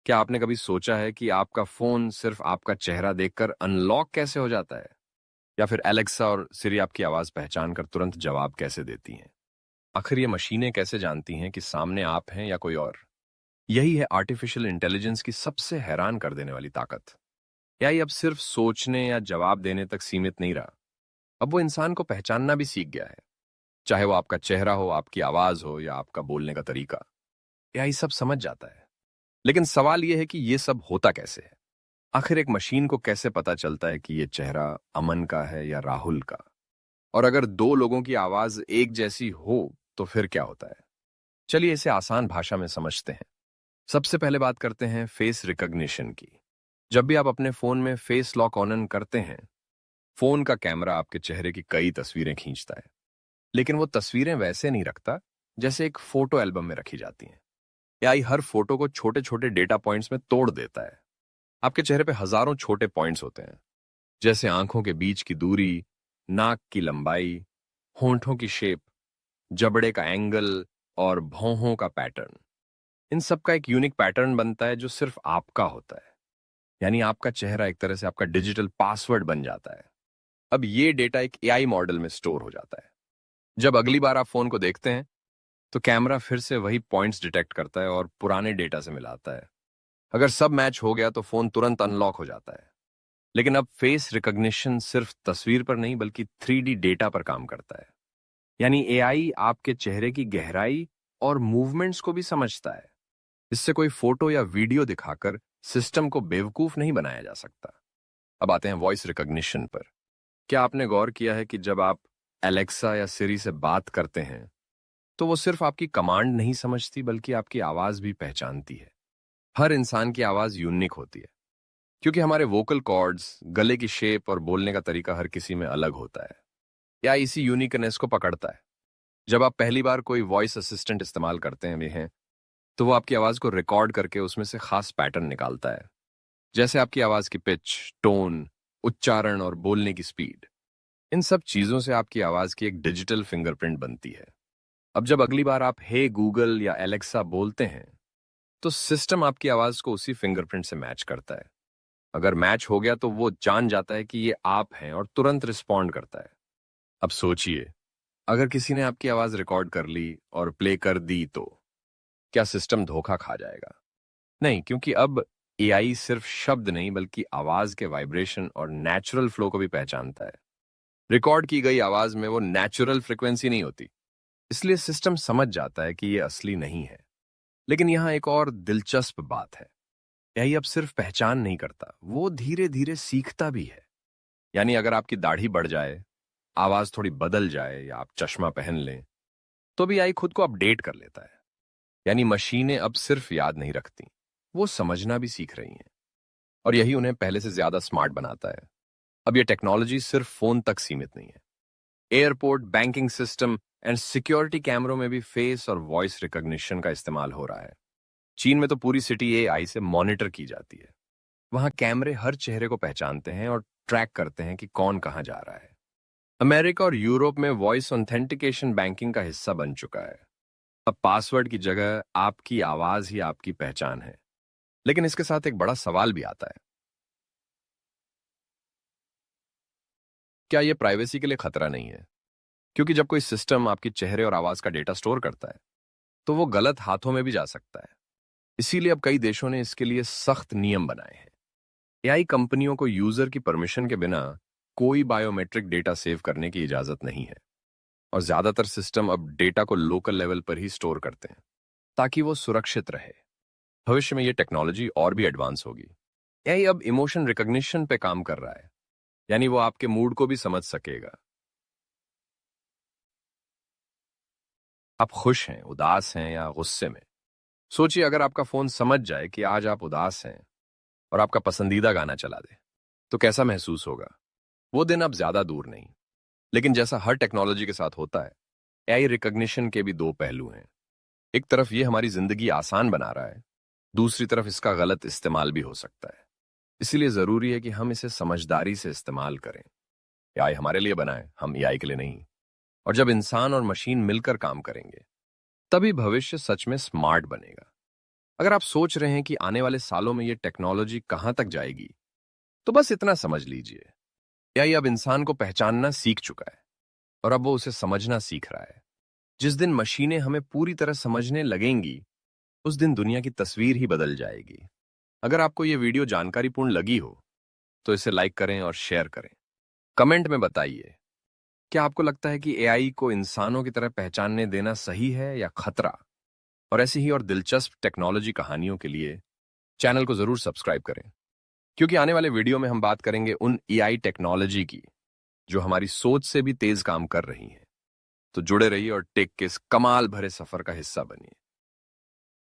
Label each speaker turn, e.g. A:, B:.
A: क्या आपने कभी सोचा है कि आपका फोन सिर्फ आपका चेहरा देखकर अनलॉक कैसे हो जाता है? या फिर एलेक्सा और सिरी आपकी आवाज पहचान कर तुरंत जवाब कैसे देती हैं? आखिर ये मशीनें कैसे जानती हैं कि सामने आप हैं या कोई और? यही है आर्टिफिशियल इंटेलिजेंस की सबसे हैरान कर देने वाली ताकत। एआई अब सिर्फ सोचने या जवाब देने तक सीमित नहीं रहा। अब वो इंसान को पहचानना भी सीख गया है। चाहे वो आपका चेहरा हो, आपकी आवाज हो या आपका बोलने का तरीका, एआई सब समझ जाता है। लेकिन सवाल यह है कि ये सब होता कैसे है? आखिर एक मशीन को कैसे पता चलता है कि ये चेहरा अमन का है या राहुल का? और अगर दो लोगों की आवाज एक जैसी हो तो फिर क्या होता है? चलिए इसे आसान भाषा में समझते हैं। सबसे पहले बात करते हैं फेस रिकॉग्निशन की। जब भी आप अपने फोन में फेस लॉक ऑन करते हैं, फोन का कैमरा आपके चेहरे की कई तस्वीरें खींचता है। लेकिन वो तस्वीरें वैसे नहीं रखता जैसे एक फोटो एल्बम में रखी जाती हैं। एआई हर फोटो को छोटे छोटे डेटा पॉइंट्स में तोड़ देता है। आपके चेहरे पे हजारों छोटे पॉइंट्स होते हैं, जैसे आंखों के बीच की दूरी, नाक की लंबाई, होंठों की शेप, जबड़े का एंगल और भौहों का पैटर्न। इन सब का एक यूनिक पैटर्न बनता है जो सिर्फ आपका होता है। यानी आपका चेहरा एक तरह से आपका डिजिटल पासवर्ड बन जाता है। अब ये डेटा एक एआई मॉडल में स्टोर हो जाता है। जब अगली बार आप फोन को देखते हैं तो कैमरा फिर से वही पॉइंट्स डिटेक्ट करता है और पुराने डेटा से मिलाता है। अगर सब मैच हो गया तो फोन तुरंत अनलॉक हो जाता है। लेकिन अब फेस रिकॉग्निशन सिर्फ तस्वीर पर नहीं बल्कि 3D डेटा पर काम करता है। यानी एआई आपके चेहरे की गहराई और मूवमेंट्स को भी समझता है। इससे कोई फोटो या वीडियो दिखाकर सिस्टम को बेवकूफ नहीं बनाया जा सकता। अब आते हैं वॉइस रिकॉग्निशन पर। क्या आपने गौर किया है कि जब आप एलेक्सा या सिरी से बात करते हैं तो वो सिर्फ आपकी कमांड नहीं समझती बल्कि आपकी आवाज भी पहचानती है। हर इंसान की आवाज यूनिक होती है क्योंकि हमारे वोकल कॉर्ड्स, गले की शेप और बोलने का तरीका हर किसी में अलग होता है। या इसी यूनिकनेस को पकड़ता है। जब आप पहली बार कोई वॉइस असिस्टेंट इस्तेमाल करते हैं तो वो आपकी आवाज को रिकॉर्ड करके उसमें से खास पैटर्न निकालता है, जैसे आपकी आवाज की पिच, टोन, उच्चारण और बोलने की स्पीड। इन सब चीजों से आपकी आवाज की एक डिजिटल फिंगरप्रिंट बनती है। अब जब अगली बार आप हे गूगल या एलेक्सा बोलते हैं तो सिस्टम आपकी आवाज को उसी फिंगरप्रिंट से मैच करता है। अगर मैच हो गया तो वो जान जाता है कि ये आप हैं और तुरंत रिस्पॉन्ड करता है। अब सोचिए, अगर किसी ने आपकी आवाज रिकॉर्ड कर ली और प्ले कर दी तो क्या सिस्टम धोखा खा जाएगा? नहीं, क्योंकि अब एआई सिर्फ शब्द नहीं बल्कि आवाज के वाइब्रेशन और नेचुरल फ्लो को भी पहचानता है। रिकॉर्ड की गई आवाज में वो नेचुरल फ्रिक्वेंसी नहीं होती, इसलिए सिस्टम समझ जाता है कि ये असली नहीं है। लेकिन यहाँ एक और दिलचस्प बात है। एआई अब सिर्फ पहचान नहीं करता, वो धीरे धीरे सीखता भी है। यानी अगर आपकी दाढ़ी बढ़ जाए, आवाज थोड़ी बदल जाए या आप चश्मा पहन लें तो भी एआई खुद को अपडेट कर लेता है। यानी मशीनें अब सिर्फ याद नहीं रखती, वो समझना भी सीख रही हैं। और यही उन्हें पहले से ज्यादा स्मार्ट बनाता है। अब ये टेक्नोलॉजी सिर्फ फोन तक सीमित नहीं है। Airport, banking system and security कैमरों में भी फेस और वॉइस रिकॉग्निशन का इस्तेमाल हो रहा है। चीन में तो पूरी सिटी एआई से मॉनिटर की जाती है। वहां कैमरे हर चेहरे को पहचानते हैं और ट्रैक करते हैं कि कौन कहां जा रहा है। अमेरिका और यूरोप में वॉइस ऑथेंटिकेशन बैंकिंग का हिस्सा बन चुका है। अब पासवर्ड की जगह आपकी आवाज ही आपकी पहचान है। लेकिन इसके साथ एक बड़ा सवाल भी आता है। क्या यह प्राइवेसी के लिए खतरा नहीं है? क्योंकि जब कोई सिस्टम आपके चेहरे और आवाज का डेटा स्टोर करता है तो वो गलत हाथों में भी जा सकता है। इसीलिए अब कई देशों ने इसके लिए सख्त नियम बनाए हैं। एआई कंपनियों को यूजर की परमिशन के बिना कोई बायोमेट्रिक डेटा सेव करने की इजाजत नहीं है। और ज्यादातर सिस्टम अब डेटा को लोकल लेवल पर ही स्टोर करते हैं ताकि वो सुरक्षित रहे। भविष्य में ये टेक्नोलॉजी और भी एडवांस होगी। एआई अब इमोशन रिकॉग्निशन पे काम कर रहा है। यानी वो आपके मूड को भी समझ सकेगा। आप खुश हैं, उदास हैं या गुस्से में। सोचिए, अगर आपका फोन समझ जाए कि आज आप उदास हैं और आपका पसंदीदा गाना चला दे तो कैसा महसूस होगा? वो दिन अब ज्यादा दूर नहीं। लेकिन जैसा हर टेक्नोलॉजी के साथ होता है, एआई रिकॉग्निशन के भी दो पहलू हैं। एक तरफ ये हमारी जिंदगी आसान बना रहा है, दूसरी तरफ इसका गलत इस्तेमाल भी हो सकता है। इसीलिए जरूरी है कि हम इसे समझदारी से इस्तेमाल करें। एआई हमारे लिए बना है, हम एआई के लिए नहीं। और जब इंसान और मशीन मिलकर काम करेंगे तभी भविष्य सच में स्मार्ट बनेगा। अगर आप सोच रहे हैं कि आने वाले सालों में ये टेक्नोलॉजी कहां तक जाएगी, तो बस इतना समझ लीजिए, एआई अब इंसान को पहचानना सीख चुका है और अब वो उसे समझना सीख रहा है। जिस दिन मशीनें हमें पूरी तरह समझने लगेंगी, उस दिन दुनिया की तस्वीर ही बदल जाएगी। अगर आपको ये वीडियो जानकारीपूर्ण लगी हो, तो इसे लाइक करें और शेयर करें। कमेंट में बताइए, क्या आपको लगता है कि एआई को इंसानों की तरह पहचानने देना सही है या खतरा? और ऐसी ही और दिलचस्प टेक्नोलॉजी कहानियों के लिए चैनल को जरूर सब्सक्राइब करें, क्योंकि आने वाले वीडियो में हम बात करेंगे उन एआई टेक्नोलॉजी की जो हमारी सोच से भी तेज काम कर रही हैं। तो जुड़े रहिए और टेक के इस कमाल भरे सफर का हिस्सा बनिए।